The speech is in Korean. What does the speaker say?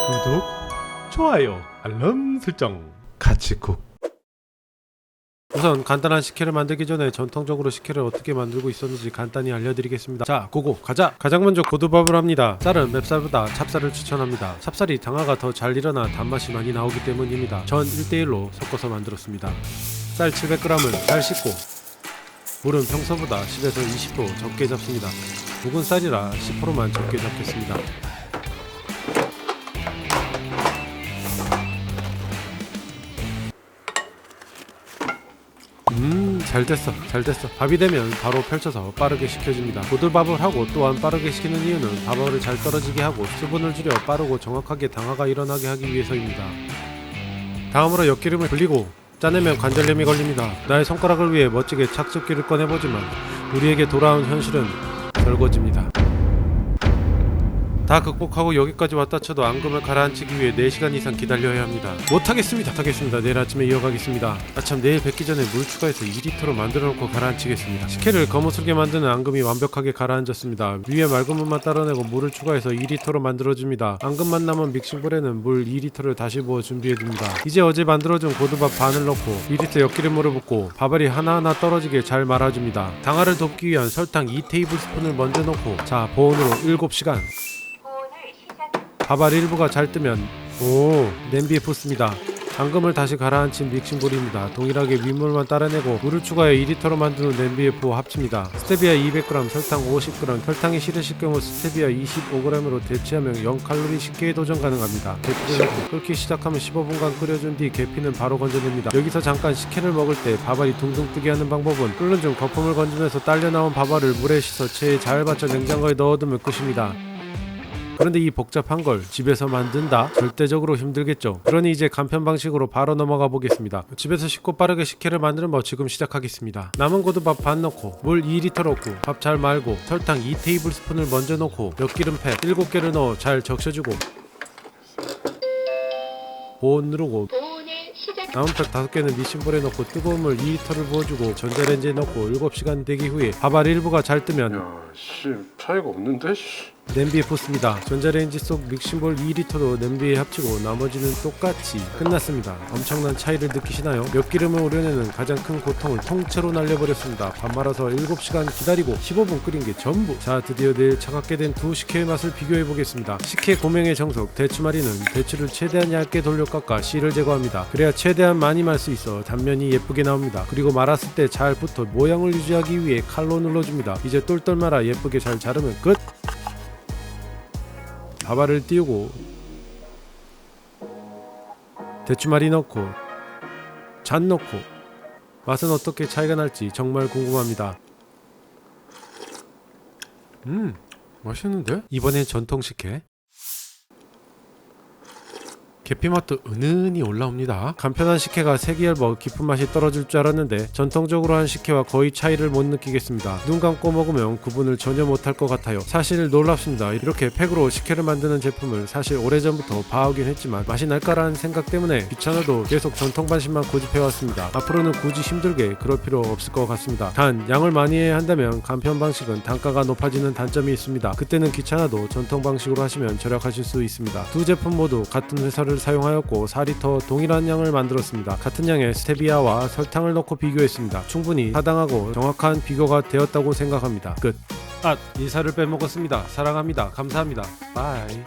구독, 좋아요, 알람 설정 같이 쿡. 우선 간단한 식혜를 만들기 전에 전통적으로 식혜를 어떻게 만들고 있었는지 간단히 알려드리겠습니다. 자, 고고 가자! 가장 먼저 고두밥을 합니다. 쌀은 맵쌀보다 찹쌀을 추천합니다. 찹쌀이 당화가 더 잘 일어나 단맛이 많이 나오기 때문입니다. 전 1대1로 섞어서 만들었습니다. 쌀 700g을 잘 씻고 물은 평소보다 10에서 20% 적게 잡습니다. 묵은 쌀이라 10%만 적게 잡겠습니다. 잘 됐어. 밥이 되면 바로 펼쳐서 빠르게 식혀줍니다. 고들밥을 하고 또한 빠르게 식히는 이유는 밥알을 잘 떨어지게 하고 수분을 줄여 빠르고 정확하게 당화가 일어나게 하기 위해서입니다. 다음으로 엿기름을 불리고 짜내면 관절염이 걸립니다. 나의 손가락을 위해 멋지게 착즙기를 꺼내보지만 우리에게 돌아온 현실은 설거지입니다. 다 극복하고 여기까지 왔다 쳐도 앙금을 가라앉히기 위해 4시간 이상 기다려야 합니다. 못하겠습니다. 내일 아침에 이어가겠습니다. 아참 내일 뵙기 전에 물 추가해서 2리터로 만들어 놓고 가라앉히겠습니다. 식혜를 거무스르게 만드는 앙금이 완벽하게 가라앉았습니다. 위에 맑은 물만 따라내고 물을 추가해서 2리터로 만들어줍니다. 앙금만 남은 믹싱볼에는 물 2리터를 다시 부어 준비해둡니다. 이제 어제 만들어준 고두밥 반을 넣고 2리터 엿기름물을 붓고 밥알이 하나하나 떨어지게 잘 말아줍니다. 당화를 돕기 위한 설탕 2테이블스푼을 먼저 넣고 자, 보온으로 7시간. 밥알 일부가 잘 뜨면 냄비에 붓습니다. 앙금을 다시 가라앉힌 믹싱볼입니다. 동일하게 윗물만 따라내고 물을 추가해 2리터로 만든 후 냄비에 부어 합칩니다. 스테비아 200g, 설탕 50g, 설탕이 싫으실 경우 스테비아 25g으로 대체하면 0칼로리 식혜에 도전 가능합니다. 계피를 넣고 끓기 시작하면 15분간 끓여준 뒤 계피는 바로 건져냅니다. 여기서 잠깐 식혜를 먹을 때 밥알이 둥둥 뜨게 하는 방법은 끓는 중 거품을 건지면서 딸려 나온 밥알을 물에 씻어 체에 잘 받쳐 냉장고에 넣어두면 끝입니다. 그런데 이 복잡한 걸 집에서 만든다? 절대적으로 힘들겠죠. 그러니 이제 간편 방식으로 바로 넘어가 보겠습니다. 집에서 쉽고 빠르게 식혜를 만드는 법 지금 시작하겠습니다. 남은 고두밥 반 넣고 물 2리터 넣고 밥 잘 말고 설탕 2테이블스푼을 먼저 넣고 엿기름 팩 7개를 넣어 잘 적셔주고 보온 누르고 남은 팩 5개는 미싱볼에 넣고 뜨거운 물 2리터를 부어주고 전자레인지에 넣고 7시간 대기 후에 밥알 일부가 잘 뜨면 차이가 없는데? 냄비에 붓습니다. 전자레인지 속 믹싱볼 2리터도 냄비에 합치고 나머지는 똑같이 끝났습니다. 엄청난 차이를 느끼시나요? 엿기름을 우려내는 가장 큰 고통을 통째로 날려버렸습니다. 밥 말아서 7시간 기다리고 15분 끓인 게 전부. 자, 드디어 내일 차갑게 된 두 식혜의 맛을 비교해보겠습니다. 식혜 고명의 정석 대추말이는 대추를 최대한 얇게 돌려 깎아 씨를 제거합니다. 그래야 최대한 많이 말 수 있어 단면이 예쁘게 나옵니다. 그리고 말았을 때 잘 붙어 모양을 유지하기 위해 칼로 눌러줍니다. 이제 똘똘 말아 예쁘게 잘 자르면 끝! 밥알을 띄우고 대추말이 넣고 잔 넣고 맛은 어떻게 차이가 날지 정말 궁금합니다. 맛있는데? 이번엔 전통 식혜 계피 맛도 은은히 올라옵니다. 간편한 식혜가 색이 얇아 깊은 맛이 떨어질 줄 알았는데 전통적으로 한 식혜와 거의 차이를 못 느끼겠습니다. 눈 감고 먹으면 구분을 전혀 못할 것 같아요. 사실 놀랍습니다. 이렇게 팩으로 식혜를 만드는 제품을 사실 오래전부터 봐오긴 했지만 맛이 날까라는 생각 때문에 귀찮아도 계속 전통 반식만 고집해왔습니다. 앞으로는 굳이 힘들게 그럴 필요 없을 것 같습니다. 단 양을 많이 해야 한다면 간편 방식은 단가가 높아지는 단점이 있습니다. 그때는 귀찮아도 전통 방식으로 하시면 절약하실 수 있습니다. 두 제품 모두 같은 회사를 사용하였고 4리터 동일한 양을 만들었습니다. 같은 양의 스테비아와 설탕을 넣고 비교했습니다. 충분히 타당하고 정확한 비교가 되었다고 생각합니다. 끝. 인사를 빼먹었습니다. 사랑합니다. 감사합니다. 바이.